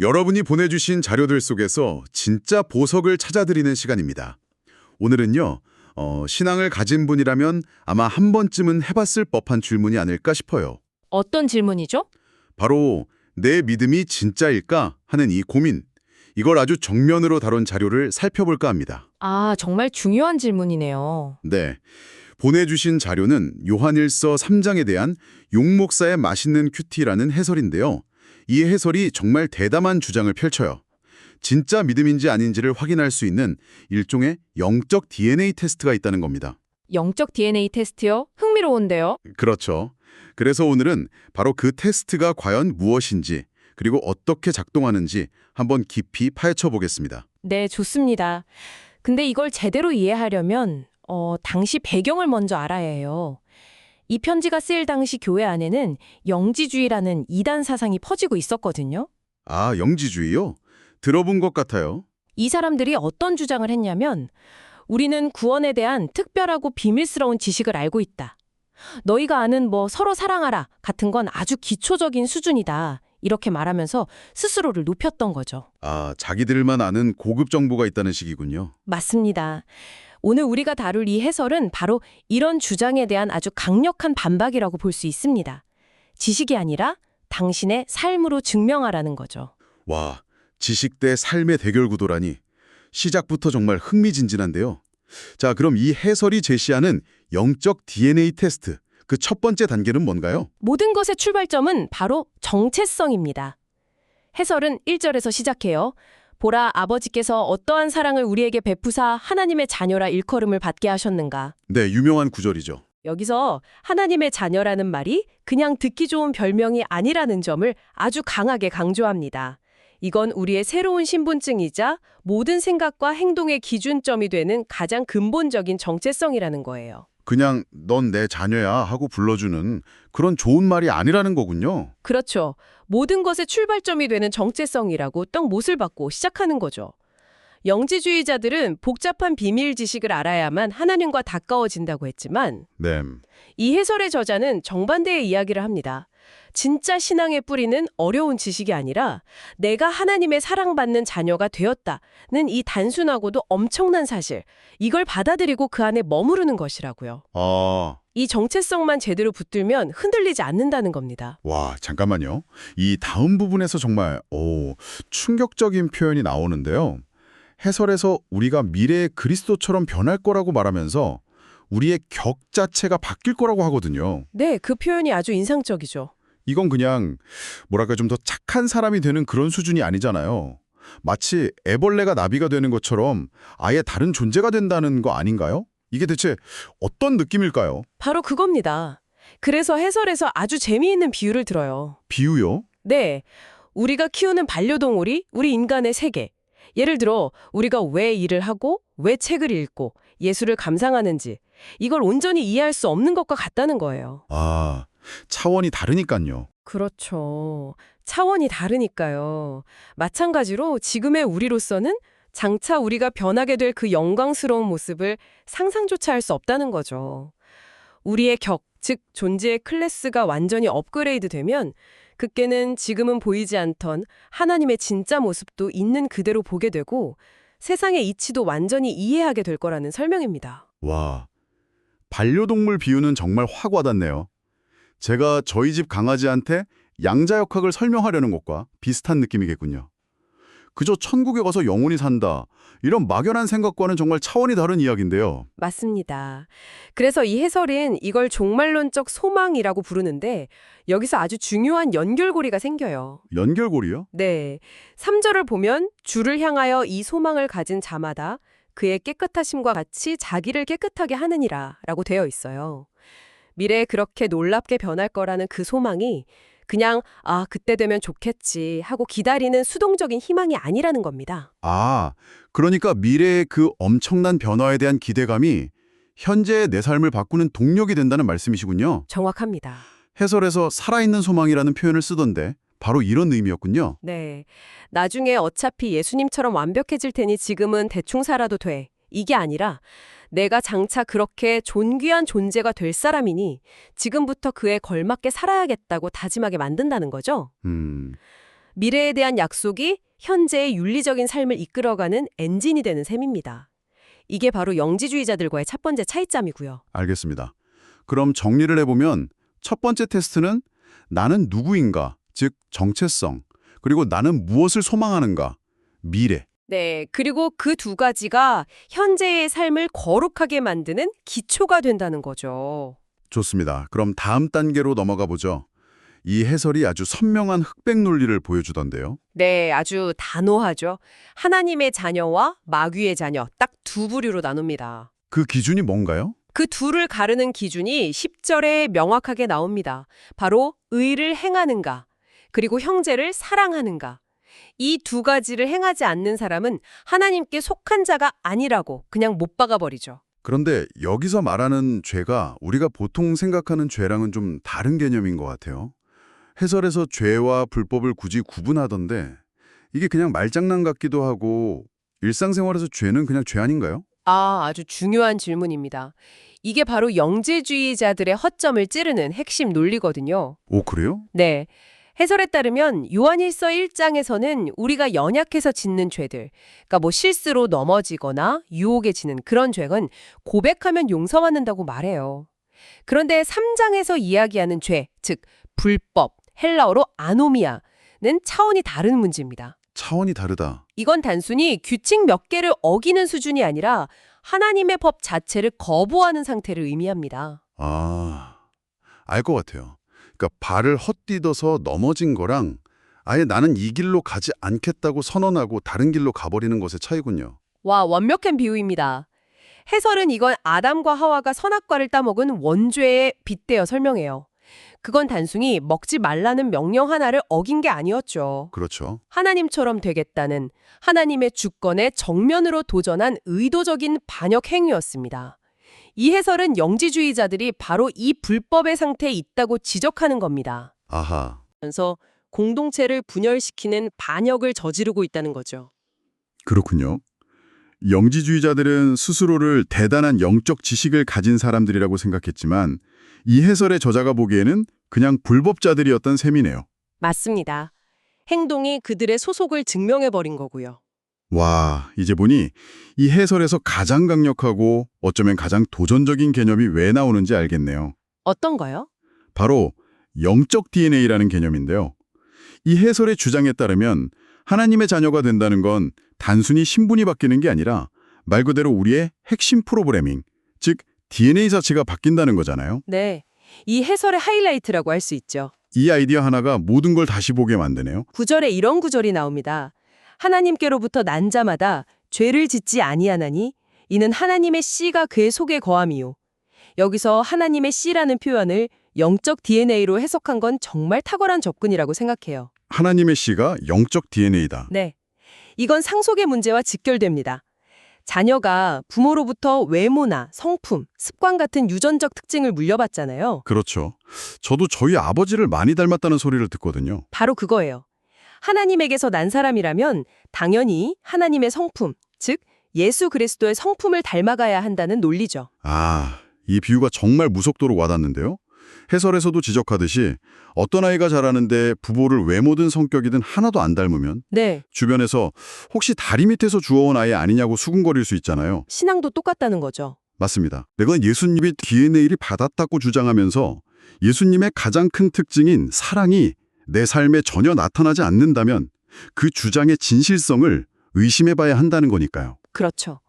여러분이 보내주신 자료들 속에서 진짜 보석을 찾아드리는 시간입니다. 오늘은요, 신앙을 가진 분이라면 아마 한 번쯤은 해봤을 법한 질문이 아닐까 싶어요. 어떤 질문이죠? 바로 내 믿음이 진짜일까 하는 이 고민. 이걸 아주 정면으로 다룬 자료를 살펴볼까 합니다. 아, 정말 중요한 질문이네요. 네. 보내주신 자료는 요한일서 3장에 대한 용 목사의 맛있는 큐티라는 해설인데요. 이 해설이 정말 대담한 주장을 펼쳐요. 진짜 믿음인지 아닌지를 확인할 수 있는 일종의 영적 DNA 테스트가 있다는 겁니다. 영적 DNA 테스트요? 흥미로운데요? 그렇죠. 그래서 오늘은 바로 그 테스트가 과연 무엇인지 그리고 어떻게 작동하는지 한번 깊이 파헤쳐 보겠습니다. 네, 좋습니다. 근데 이걸 제대로 이해하려면 당시 배경을 먼저 알아야 해요. 이 편지가 쓰일 당시 교회 안에는 영지주의라는 이단 사상이 퍼지고 있었거든요. 아, 영지주의요? 들어본 것 같아요. 이 사람들이 어떤 주장을 했냐면 우리는 구원에 대한 특별하고 비밀스러운 지식을 알고 있다. 너희가 아는 서로 사랑하라 같은 건 아주 기초적인 수준이다. 이렇게 말하면서 스스로를 높였던 거죠. 아, 자기들만 아는 고급 정보가 있다는 식이군요. 맞습니다. 오늘 우리가 다룰 이 해설은 바로 이런 주장에 대한 아주 강력한 반박이라고 볼 수 있습니다. 지식이 아니라 당신의 삶으로 증명하라는 거죠. 와, 지식 대 삶의 대결 구도라니 시작부터 정말 흥미진진한데요. 자, 그럼 이 해설이 제시하는 영적 DNA 테스트, 그 첫 번째 단계는 뭔가요? 모든 것의 출발점은 바로 정체성입니다. 해설은 1절에서 시작해요. 보라, 아버지께서 어떠한 사랑을 우리에게 베푸사 하나님의 자녀라 일컬음을 받게 하셨는가. 네, 유명한 구절이죠. 여기서 하나님의 자녀라는 말이 그냥 듣기 좋은 별명이 아니라는 점을 아주 강하게 강조합니다. 이건 우리의 새로운 신분증이자 모든 생각과 행동의 기준점이 되는 가장 근본적인 정체성이라는 거예요. 그냥 넌 내 자녀야 하고 불러주는 그런 좋은 말이 아니라는 거군요. 그렇죠. 모든 것의 출발점이 되는 정체성이라고 딱 못을 받고 시작하는 거죠. 영지주의자들은 복잡한 비밀 지식을 알아야만 하나님과 가까워진다고 했지만 네. 이 해설의 저자는 정반대의 이야기를 합니다. 진짜 신앙의 뿌리는 어려운 지식이 아니라 내가 하나님의 사랑받는 자녀가 되었다는 이 단순하고도 엄청난 사실, 이걸 받아들이고 그 안에 머무르는 것이라고요. 아, 이 정체성만 제대로 붙들면 흔들리지 않는다는 겁니다. 와, 잠깐만요. 이 다음 부분에서 정말 충격적인 표현이 나오는데요. 해설에서 우리가 미래의 그리스도처럼 변할 거라고 말하면서 우리의 격 자체가 바뀔 거라고 하거든요. 네, 그 표현이 아주 인상적이죠. 이건 그냥 뭐랄까 좀 더 착한 사람이 되는 그런 수준이 아니잖아요. 마치 애벌레가 나비가 되는 것처럼 아예 다른 존재가 된다는 거 아닌가요? 이게 대체 어떤 느낌일까요? 바로 그겁니다. 그래서 해설에서 아주 재미있는 비유를 들어요. 비유요? 네, 우리가 키우는 반려동물이 우리 인간의 세계. 예를 들어 우리가 왜 일을 하고 왜 책을 읽고 예술을 감상하는지 이걸 온전히 이해할 수 없는 것과 같다는 거예요. 아, 차원이 다르니까요. 그렇죠. 차원이 다르니까요. 마찬가지로 지금의 우리로서는 장차 우리가 변하게 될 그 영광스러운 모습을 상상조차 할 수 없다는 거죠. 우리의 격, 즉 존재의 클래스가 완전히 업그레이드 되면 그때는 지금은 보이지 않던 하나님의 진짜 모습도 있는 그대로 보게 되고 세상의 이치도 완전히 이해하게 될 거라는 설명입니다. 와, 반려동물 비유는 정말 확 와닿네요. 제가 저희 집 강아지한테 양자역학을 설명하려는 것과 비슷한 느낌이겠군요. 그저 천국에 가서 영원히 산다. 이런 막연한 생각과는 정말 차원이 다른 이야기인데요. 맞습니다. 그래서 이 해설은 이걸 종말론적 소망이라고 부르는데 여기서 아주 중요한 연결고리가 생겨요. 연결고리요? 네. 3절을 보면 주를 향하여 이 소망을 가진 자마다 그의 깨끗하심과 같이 자기를 깨끗하게 하느니라 라고 되어 있어요. 미래에 그렇게 놀랍게 변할 거라는 그 소망이 그냥 그때 되면 좋겠지 하고 기다리는 수동적인 희망이 아니라는 겁니다. 아, 그러니까 미래의 그 엄청난 변화에 대한 기대감이 현재의 내 삶을 바꾸는 동력이 된다는 말씀이시군요. 정확합니다. 해설에서 살아있는 소망이라는 표현을 쓰던데 바로 이런 의미였군요. 네. 나중에 어차피 예수님처럼 완벽해질 테니 지금은 대충 살아도 돼. 이게 아니라 내가 장차 그렇게 존귀한 존재가 될 사람이니 지금부터 그에 걸맞게 살아야겠다고 다짐하게 만든다는 거죠. 미래에 대한 약속이 현재의 윤리적인 삶을 이끌어가는 엔진이 되는 셈입니다. 이게 바로 영지주의자들과의 첫 번째 차이점이고요. 알겠습니다. 그럼 정리를 해보면 첫 번째 테스트는 나는 누구인가, 즉 정체성, 그리고 나는 무엇을 소망하는가, 미래. 네, 그리고 그 두 가지가 현재의 삶을 거룩하게 만드는 기초가 된다는 거죠. 좋습니다. 그럼 다음 단계로 넘어가 보죠. 이 해설이 아주 선명한 흑백 논리를 보여주던데요. 네, 아주 단호하죠. 하나님의 자녀와 마귀의 자녀, 딱 두 부류로 나눕니다. 그 기준이 뭔가요? 그 둘을 가르는 기준이 10절에 명확하게 나옵니다. 바로 의를 행하는가, 그리고 형제를 사랑하는가. 이 두 가지를 행하지 않는 사람은 하나님께 속한 자가 아니라고 그냥 못 박아버리죠. 그런데 여기서 말하는 죄가 우리가 보통 생각하는 죄랑은 좀 다른 개념인 것 같아요. 해설에서 죄와 불법을 굳이 구분하던데 이게 그냥 말장난 같기도 하고 일상생활에서 죄는 그냥 죄 아닌가요? 아주 중요한 질문입니다. 이게 바로 영지주의자들의 허점을 찌르는 핵심 논리거든요. 오, 그래요? 네. 해설에 따르면 요한일서 1장에서는 우리가 연약해서 짓는 죄들, 그러니까 뭐 실수로 넘어지거나 유혹에 지는 그런 죄는 고백하면 용서받는다고 말해요. 그런데 3장에서 이야기하는 죄, 즉 불법, 헬라어로 아노미아는 차원이 다른 문제입니다. 차원이 다르다. 이건 단순히 규칙 몇 개를 어기는 수준이 아니라 하나님의 법 자체를 거부하는 상태를 의미합니다. 아, 알 것 같아요. 그러니까 발을 헛디뎌서 넘어진 거랑 아예 나는 이 길로 가지 않겠다고 선언하고 다른 길로 가버리는 것의 차이군요. 와, 완벽한 비유입니다. 해설은 이건 아담과 하와가 선악과를 따먹은 원죄에 빗대어 설명해요. 그건 단순히 먹지 말라는 명령 하나를 어긴 게 아니었죠. 그렇죠. 하나님처럼 되겠다는 하나님의 주권에 정면으로 도전한 의도적인 반역 행위였습니다. 이 해설은 영지주의자들이 바로 이 불법의 상태에 있다고 지적하는 겁니다. 아하, 그래서 공동체를 분열시키는 반역을 저지르고 있다는 거죠. 그렇군요. 영지주의자들은 스스로를 대단한 영적 지식을 가진 사람들이라고 생각했지만 이 해설의 저자가 보기에는 그냥 불법자들이었던 셈이네요. 맞습니다. 행동이 그들의 소속을 증명해버린 거고요. 와, 이제 보니 이 해설에서 가장 강력하고 어쩌면 가장 도전적인 개념이 왜 나오는지 알겠네요. 어떤 거요? 바로 영적 DNA라는 개념인데요. 이 해설의 주장에 따르면 하나님의 자녀가 된다는 건 단순히 신분이 바뀌는 게 아니라 말 그대로 우리의 핵심 프로그래밍, 즉 DNA 자체가 바뀐다는 거잖아요. 네, 이 해설의 하이라이트라고 할 수 있죠. 이 아이디어 하나가 모든 걸 다시 보게 만드네요. 9절에 이런 구절이 나옵니다. 하나님께로부터 난 자마다 죄를 짓지 아니하나니 이는 하나님의 씨가 그의 속에 거함이요. 여기서 하나님의 씨라는 표현을 영적 DNA로 해석한 건 정말 탁월한 접근이라고 생각해요. 하나님의 씨가 영적 DNA다. 네, 이건 상속의 문제와 직결됩니다. 자녀가 부모로부터 외모나 성품, 습관 같은 유전적 특징을 물려받잖아요. 그렇죠. 저도 저희 아버지를 많이 닮았다는 소리를 듣거든요. 바로 그거예요. 하나님에게서 난 사람이라면 당연히 하나님의 성품, 즉 예수 그리스도의 성품을 닮아가야 한다는 논리죠. 아, 이 비유가 정말 무속도로 와닿는데요. 해설에서도 지적하듯이 어떤 아이가 자라는데 부모를 외모든 성격이든 하나도 안 닮으면 네, 주변에서 혹시 다리 밑에서 주워온 아이 아니냐고 수군거릴 수 있잖아요. 신앙도 똑같다는 거죠. 맞습니다. 내가 예수님이 DNA를 받았다고 주장하면서 예수님의 가장 큰 특징인 사랑이 내 삶에 전혀 나타나지 않는다면 그 주장의 진실성을 의심해봐야 한다는 거니까요. 그렇죠.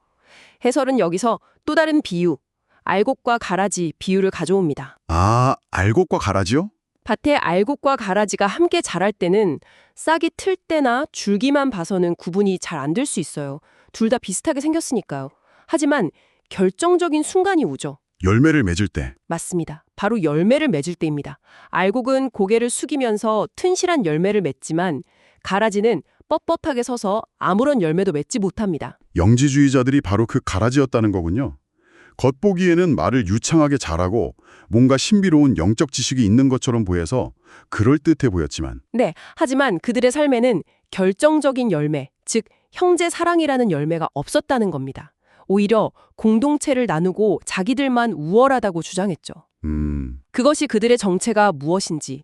해설은 여기서 또 다른 비유, 알곡과 가라지 비유를 가져옵니다. 아, 알곡과 가라지요? 밭에 알곡과 가라지가 함께 자랄 때는 싹이 틀 때나 줄기만 봐서는 구분이 잘 안 될 수 있어요. 둘 다 비슷하게 생겼으니까요. 하지만 결정적인 순간이 오죠. 열매를 맺을 때. 맞습니다. 바로 열매를 맺을 때입니다. 알곡은 고개를 숙이면서 튼실한 열매를 맺지만 가라지는 뻣뻣하게 서서 아무런 열매도 맺지 못합니다. 영지주의자들이 바로 그 가라지였다는 거군요. 겉보기에는 말을 유창하게 잘하고 뭔가 신비로운 영적 지식이 있는 것처럼 보여서 그럴듯해 보였지만 네, 하지만 그들의 삶에는 결정적인 열매, 즉 형제 사랑이라는 열매가 없었다는 겁니다. 오히려 공동체를 나누고 자기들만 우월하다고 주장했죠. 그것이 그들의 정체가 무엇인지,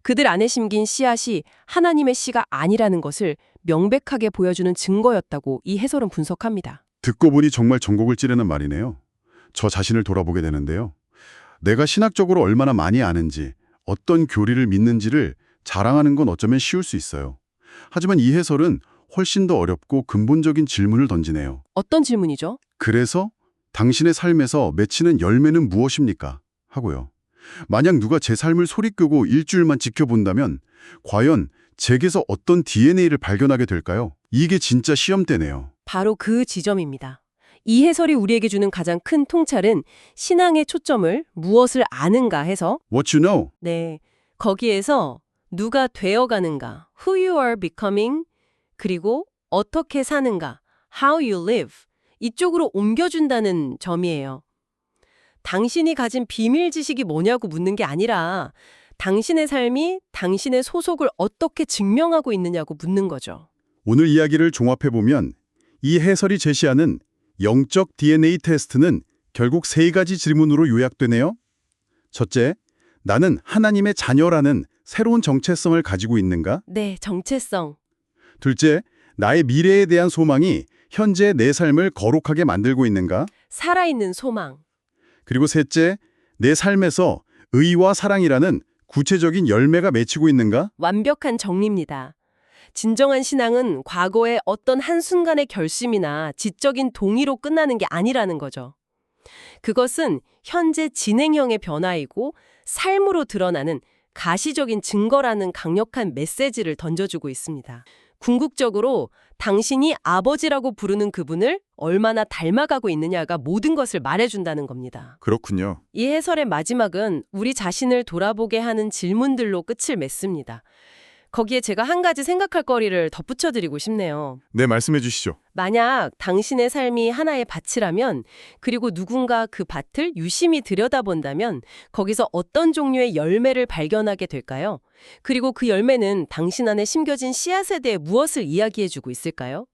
그들 안에 심긴 씨앗이 하나님의 씨가 아니라는 것을 명백하게 보여주는 증거였다고 이 해설은 분석합니다. 듣고 보니 정말 전곡을 찌르는 말이네요. 저 자신을 돌아보게 되는데요. 내가 신학적으로 얼마나 많이 아는지, 어떤 교리를 믿는지를 자랑하는 건 어쩌면 쉬울 수 있어요. 하지만 이 해설은 훨씬 더 어렵고 근본적인 질문을 던지네요. 어떤 질문이죠? 그래서 당신의 삶에서 맺히는 열매는 무엇입니까? 하고요. 만약 누가 제 삶을 소리끄고 일주일만 지켜본다면 과연 제게서 어떤 DNA를 발견하게 될까요? 이게 진짜 시험대네요. 바로 그 지점입니다. 이 해설이 우리에게 주는 가장 큰 통찰은 신앙의 초점을 무엇을 아는가 해서 What you know? 네, 거기에서 누가 되어가는가, who you are becoming, 그리고 어떻게 사는가, how you live, 이쪽으로 옮겨준다는 점이에요. 당신이 가진 비밀 지식이 뭐냐고 묻는 게 아니라 당신의 삶이 당신의 소속을 어떻게 증명하고 있느냐고 묻는 거죠. 오늘 이야기를 종합해보면 이 해설이 제시하는 영적 DNA 테스트는 결국 세 가지 질문으로 요약되네요. 첫째, 나는 하나님의 자녀라는 새로운 정체성을 가지고 있는가? 네, 정체성. 둘째, 나의 미래에 대한 소망이 현재 내 삶을 거룩하게 만들고 있는가? 살아있는 소망. 그리고 셋째, 내 삶에서 의와 사랑이라는 구체적인 열매가 맺히고 있는가? 완벽한 정리입니다. 진정한 신앙은 과거의 어떤 한순간의 결심이나 지적인 동의로 끝나는 게 아니라는 거죠. 그것은 현재 진행형의 변화이고 삶으로 드러나는 가시적인 증거라는 강력한 메시지를 던져주고 있습니다. 궁극적으로 당신이 아버지라고 부르는 그분을 얼마나 닮아가고 있느냐가 모든 것을 말해준다는 겁니다. 그렇군요. 이 해설의 마지막은 우리 자신을 돌아보게 하는 질문들로 끝을 맺습니다. 거기에 제가 한 가지 생각할 거리를 덧붙여드리고 싶네요. 네, 말씀해 주시죠. 만약 당신의 삶이 하나의 밭이라면, 그리고 누군가 그 밭을 유심히 들여다본다면 거기서 어떤 종류의 열매를 발견하게 될까요? 그리고 그 열매는 당신 안에 심겨진 씨앗에 대해 무엇을 이야기해주고 있을까요?